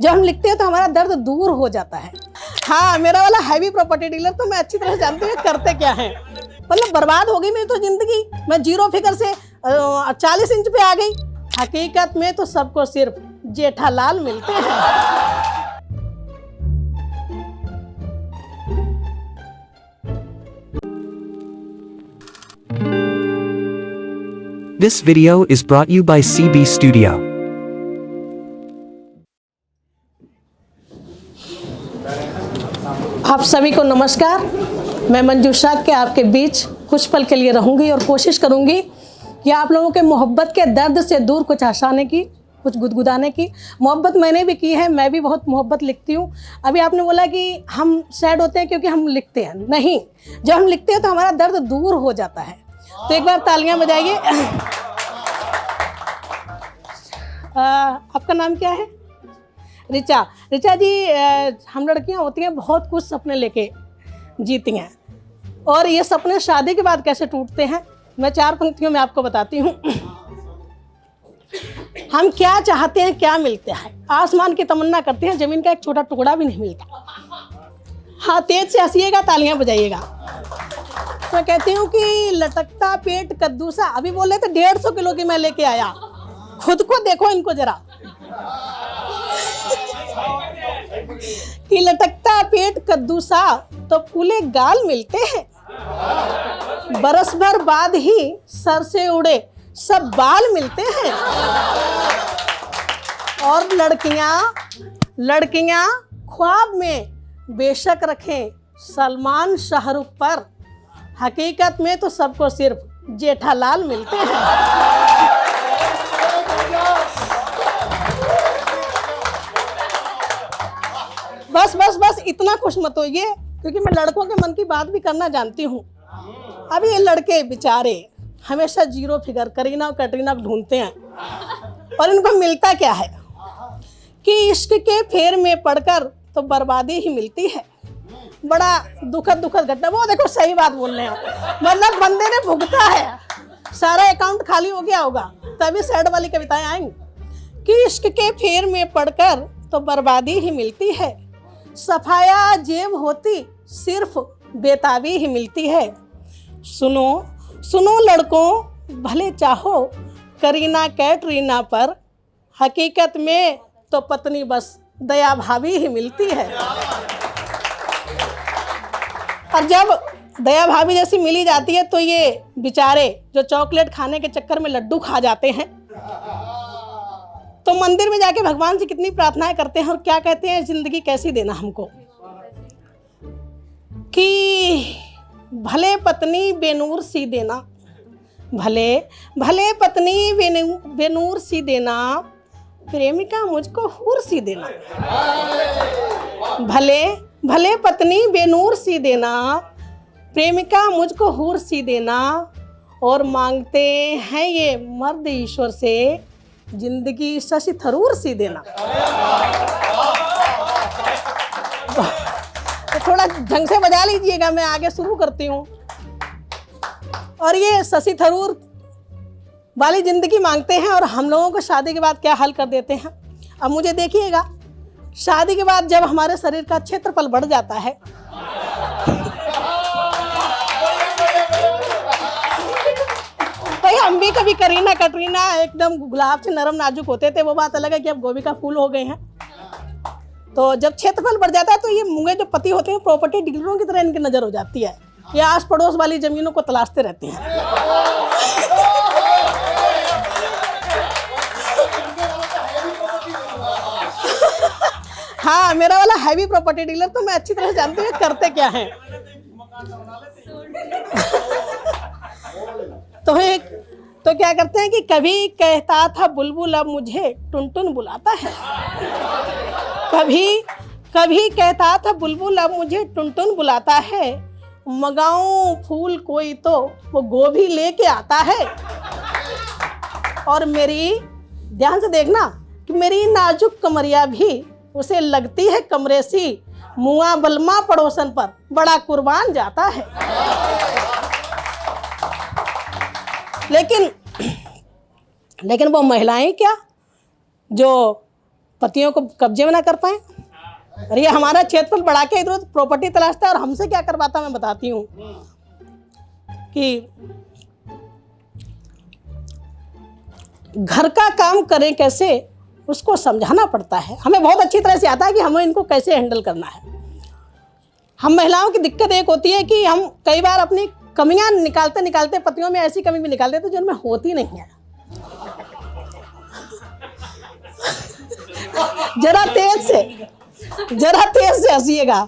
जब हम लिखते हैं तो हमारा दर्द दूर हो जाता है। हाँ, मेरा वाला हैवी प्रॉपर्टी डीलर तो मैं अच्छी तरह जानती हूँ करते क्या है। मतलब बर्बाद हो गई मेरी तो जिंदगी, मैं जीरो फिगर से 40 इंच पे आ गई। हकीकत में तो सबको सिर्फ जेठालाल मिलते हैं। This video is brought you by CB Studio. आप सभी को नमस्कार। मैं मंजूषा के आपके बीच कुछ पल के लिए रहूंगी और कोशिश करूंगी कि आप लोगों के मोहब्बत के दर्द से दूर कुछ हंसाने की, कुछ गुदगुदाने की। मोहब्बत मैंने भी की है, मैं भी बहुत मोहब्बत लिखती हूँ। अभी आपने बोला कि हम सैड होते हैं क्योंकि हम लिखते हैं, नहीं, जब हम लिखते हैं तो हमारा दर्द दूर हो जाता है। तो एक बार तालियां बजाइए। आपका नाम क्या है? रिचा। रिचा जी, हम लड़कियां होती हैं बहुत कुछ सपने लेके जीती हैं, और ये सपने शादी के बाद कैसे टूटते हैं मैं 4 पंक्तियों में आपको बताती हूँ। हम क्या चाहते हैं, क्या मिलता है। आसमान की तमन्ना करते हैं, जमीन का एक छोटा टुकड़ा भी नहीं मिलता। हाँ, तेज से हंसिएगा, तालियां बजाइएगा। तो कहती हूँ कि लटकता पेट कद्दू सा। अभी बोल रहे थे 150 किलो की मैं लेके आया। खुद को देखो इनको जरा कि लटकता पेट कद्दू सा तो फूले गाल मिलते हैं। बरस भर बाद ही सर से उड़े सब बाल मिलते हैं। और लड़कियां ख्वाब में बेशक रखें सलमान शाहरुख पर, हकीकत में तो सबको सिर्फ जेठालाल मिलते हैं। बस इतना खुश मत होइए, क्योंकि मैं लड़कों के मन की बात भी करना जानती हूँ। अभी ये लड़के बेचारे हमेशा जीरो फिगर करीना और कटरीना ढूंढते हैं, और इनको मिलता क्या है कि इश्क के फेर में पड़कर तो बर्बादी ही मिलती है। बड़ा दुखद घटना। वो देखो, सही बात बोल रहे हो, मतलब बंदे ने भुगता है, सारा अकाउंट खाली हो गया होगा, तभी सैड वाली कविताएं आएंगी कि इश्क के फेर में पड़कर तो बर्बादी ही मिलती है। सफाया जेब होती सिर्फ बेताबी ही मिलती है। सुनो लड़कों, भले चाहो करीना कैटरीना पर, हकीकत में तो पत्नी बस दया भाभी ही मिलती है। और जब दया भाभी जैसी मिली जाती है तो ये बेचारे जो चॉकलेट खाने के चक्कर में लड्डू खा जाते हैं, तो मंदिर में जाके भगवान से कितनी प्रार्थनाएं करते हैं और क्या कहते हैं, जिंदगी कैसी देना हमको, कि भले पत्नी बेनूर सी देना, भले पत्नी बेनूर सी देना, प्रेमिका मुझको हूर सी देना। भले पत्नी बेनूर सी देना, प्रेमिका मुझको हूर सी देना, और मांगते हैं ये मर्द ईश्वर से जिंदगी शशि थरूर सी देना। तो थोड़ा ढंग से बजा लीजिएगा, मैं आगे शुरू करती हूँ। और ये शशि थरूर वाली जिंदगी मांगते हैं, और हम लोगों को शादी के बाद क्या हाल कर देते हैं। अब मुझे देखिएगा, शादी के बाद जब हमारे शरीर का क्षेत्रफल बढ़ जाता है, भाई हम भी कभी करीना कटरीना एकदम गुलाब से नरम नाजुक होते थे, वो बात अलग है कि अब गोभी का फूल हो गए हैं। तो जब क्षेत्रफल बढ़ जाता है तो ये मूंगे जो पति होते हैं प्रॉपर्टी डीलरों की तरह इनकी नजर हो जाती है। ये आस पड़ोस वाली जमीनों को तलाशते रहते हैं। हाँ, मेरा वाला हैवी प्रॉपर्टी डीलर तो मैं अच्छी तरह जानती हूँ करते क्या है। तो क्या करते हैं कि कभी कहता था बुलबुल अब मुझे टुनटुन बुलाता है। कभी कहता था बुलबुल अब मुझे टुनटुन बुलाता है, मगाऊं फूल कोई तो वो गोभी लेके आता है। और मेरी, ध्यान से देखना, कि मेरी नाजुक कमरिया भी उसे लगती है कमरे सी, मुआ बलमा पड़ोसन पर बड़ा कुर्बान जाता है। लेकिन वो महिलाएं क्या जो पतियों को कब्जे में ना कर पाए। और ये हमारा क्षेत्रफल बढ़ा के इधर प्रॉपर्टी तलाशता है और हमसे क्या करवाता मैं बताती हूँ कि घर का काम करें कैसे उसको समझाना पड़ता है। हमें बहुत अच्छी तरह से आता है कि हमें इनको कैसे हैंडल करना है। हम महिलाओं की दिक्कत एक होती है कि हम कई बार अपनी कमियां निकालते निकालते पतियों में ऐसी कमी भी निकाल देते जो उनमें होती नहीं है। जरा तेज से हंसिएगा।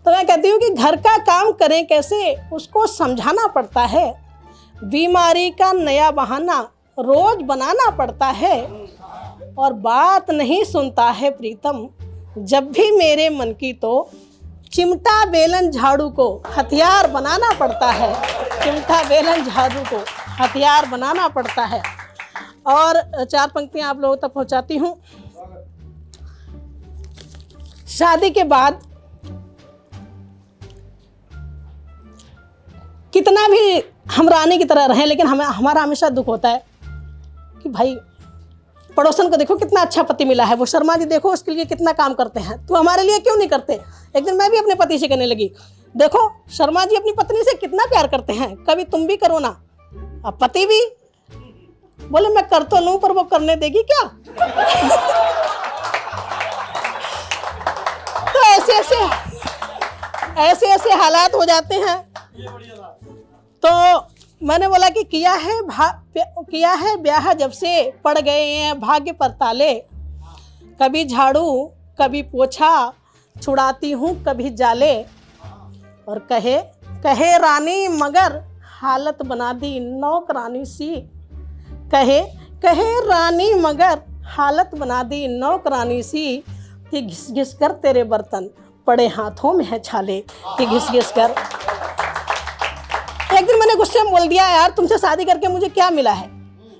तो मैं कहती हूँ कि घर का काम करें कैसे उसको समझाना पड़ता है। बीमारी का नया बहाना रोज बनाना पड़ता है और बात नहीं सुनता है प्रीतम जब भी मेरे मन की, तो चिमटा बेलन झाड़ू को हथियार बनाना पड़ता है। चिमटा बेलन झाड़ू को हथियार बनाना पड़ता है। और 4 पंक्तियां आप लोगों तक पहुंचाती हूँ। शादी के बाद कितना भी हम रानी की तरह रहें, लेकिन हमारा हमेशा दुख होता है कि भाई पड़ोसन को देखो कितना अच्छा पति मिला है, वो शर्मा जी देखो उसके लिए कितना काम करते हैं, तो हमारे लिए क्यों नहीं करते। एक दिन मैं भी अपने पति से कहने लगी, देखो शर्मा जी अपनी पत्नी से कितना प्यार करते हैं, कभी तुम भी करो ना। अब पति भी बोले मैं कर तो लूं पर वो करने देगी क्या। तो ऐसे हालात हो जाते हैं। तो मैंने बोला कि किया है ब्याह जब से पड़ गए हैं भाग्य पर ताले, कभी झाड़ू कभी पोछा छुड़ाती हूँ कभी जाले। और कहे रानी मगर हालत बना दी नौकरानी सी। कहे रानी मगर हालत बना दी नौकरानी सी कि घिस घिस कर तेरे बर्तन पड़े हाथों में है छाले, कि घिस घिस कर। एक दिन मैंने गुस्से में बोल दिया, यार तुमसे शादी करके मुझे क्या मिला है,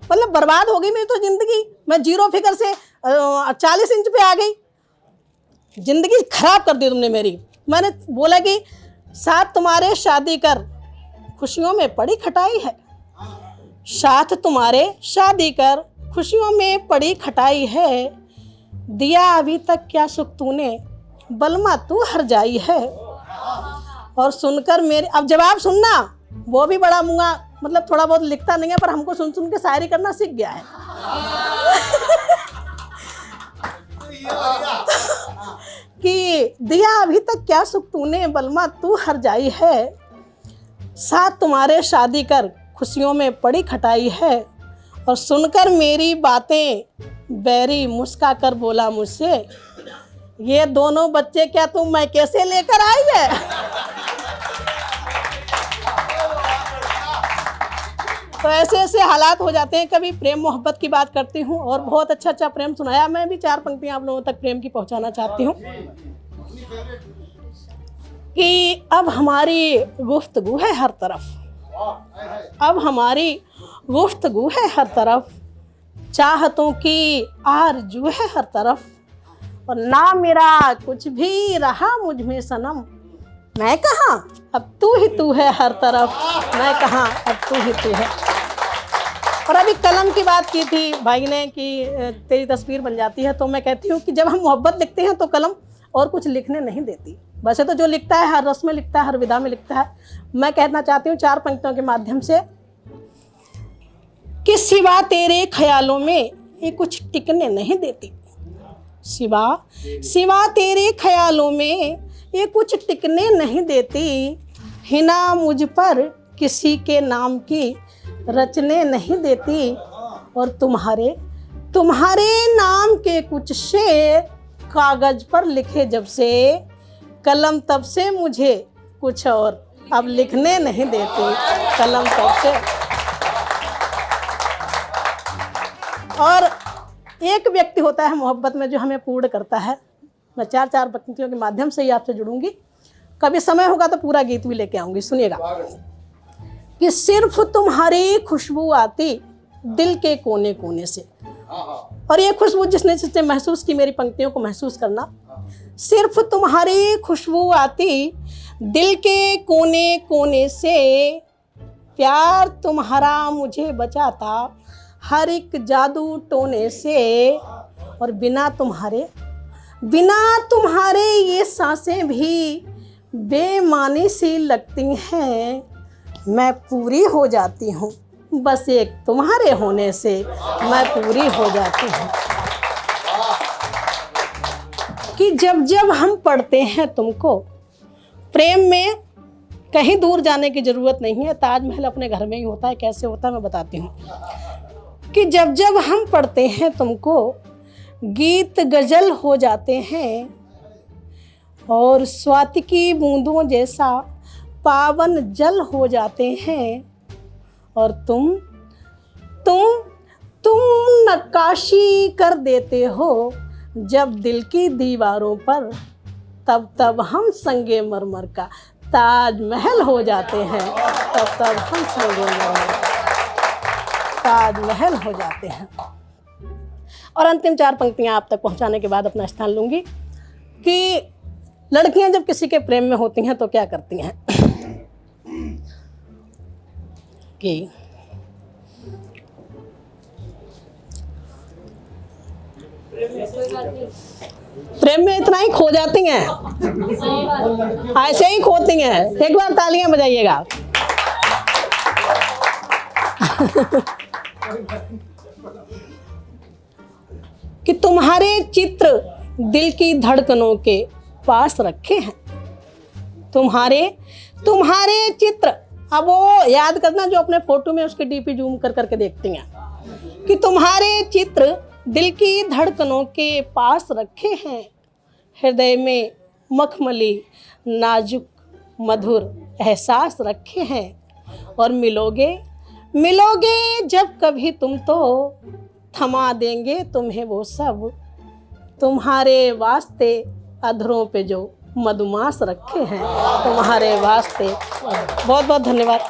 मतलब बर्बाद हो गई मेरी तो जिंदगी। मैं 0 फिगर से 40 इंच पे आ गई, जिंदगी खराब कर दी तुमने मेरी। मैंने बोला कि साथ तुम्हारे शादी कर खुशियों में पड़ी खटाई है, साथ तुम्हारे शादी कर खुशियों में पड़ी खटाई है। दिया अभी तक क्या सुख तूने बलमा तू हर जाई है। और सुनकर मेरे, अब जवाब सुनना, वो भी बड़ा मुंगा, मतलब थोड़ा बहुत लिखता नहीं है पर हमको सुन सुन के शायरी करना सीख गया है। कि दिया अभी तक क्या सुख तूने बलमा तू हर जाई है, साथ तुम्हारे शादी कर खुशियों में पड़ी खटाई है। और सुनकर मेरी बातें बैरी मुस्का कर बोला मुझसे, ये दोनों बच्चे क्या तुम मैं कैसे लेकर आई है। तो ऐसे हालात हो जाते हैं। कभी प्रेम मोहब्बत की बात करती हूँ और बहुत अच्छा प्रेम सुनाया। मैं भी 4 पंक्तियाँ आप लोगों तक प्रेम की पहुँचाना चाहती हूँ कि अब हमारी गुफ्तगू है हर तरफ, अब हमारी गुफ्तगू है हर तरफ, चाहतों की आरज़ू है हर तरफ। और ना मेरा कुछ भी रहा मुझ में सनम, मैं कहाँ अब तू ही तू है हर तरफ, मैं कहाँ अब तू ही तू है। और अभी कलम की बात की थी भाई ने कि तेरी तस्वीर बन जाती है, तो मैं कहती हूँ कि जब हम मोहब्बत लिखते हैं तो कलम और कुछ लिखने नहीं देती। वैसे तो जो लिखता है हर रस में लिखता है, हर विधा में लिखता है। मैं कहना चाहती हूँ 4 पंक्तियों के माध्यम से कि सिवा तेरे ख्यालों में ये कुछ टिकने नहीं देती, सिवा तेरे ख्यालों में ये कुछ टिकने नहीं देती, हिना मुझ पर किसी के नाम की रचने नहीं देती। और तुम्हारे नाम के कुछ शेर कागज पर लिखे जब से, कलम तब से मुझे कुछ और अब लिखने नहीं देती, कलम तब से। और एक व्यक्ति होता है मोहब्बत में जो हमें पूर्ण करता है। मैं 4 पंक्तियों के माध्यम से ही आपसे जुड़ूंगी, कभी समय होगा तो पूरा गीत भी लेके आऊंगी। सुनिएगा कि सिर्फ तुम्हारी खुशबू आती दिल के कोने कोने से। और ये खुशबू जिसने महसूस की, मेरी पंक्तियों को महसूस करना। सिर्फ तुम्हारी खुशबू आती दिल के कोने कोने से, प्यार तुम्हारा मुझे बचाता हर एक जादू टोने से। और बिना तुम्हारे ये सांसें भी बेमानी सी लगती हैं। मैं पूरी हो जाती हूँ, बस एक तुम्हारे होने से मैं पूरी हो जाती हूँ। कि जब जब हम पढ़ते हैं तुमको, प्रेम में कहीं दूर जाने की ज़रूरत नहीं है, ताजमहल अपने घर में ही होता है। कैसे होता है मैं बताती हूँ। कि जब जब हम पढ़ते हैं तुमको, गीत गज़ल हो जाते हैं और स्वाति की बूंदों जैसा पावन जल हो जाते हैं। और तुम नक्काशी कर देते हो जब दिल की दीवारों पर, तब हम संगे मरमर का ताजमहल हो जाते हैं। तब हम संगे मरमर का ताजमहल हो जाते हैं। और अंतिम 4 पंक्तियां आप तक पहुंचाने के बाद अपना स्थान लूंगी कि लड़कियां जब किसी के प्रेम में होती हैं तो क्या करती हैं। कि प्रेम में इतना ही खो जाती हैं, ऐसे ही खोती हैं। एक बार तालियां बजाइएगा। कि तुम्हारे चित्र दिल की धड़कनों के पास रखे हैं। तुम्हारे चित्र, अब वो याद करना जो अपने फोटो में उसकी डीपी जूम कर करके देखती हैं। कि तुम्हारे चित्र दिल की धड़कनों के पास रखे हैं, हृदय में मखमली नाजुक मधुर एहसास रखे हैं। और मिलोगे जब कभी तुम तो थमा देंगे तुम्हें वो सब, तुम्हारे वास्ते अधरों पे जो मधुमास रखे हैं, तुम्हारे वास्ते। बहुत बहुत धन्यवाद।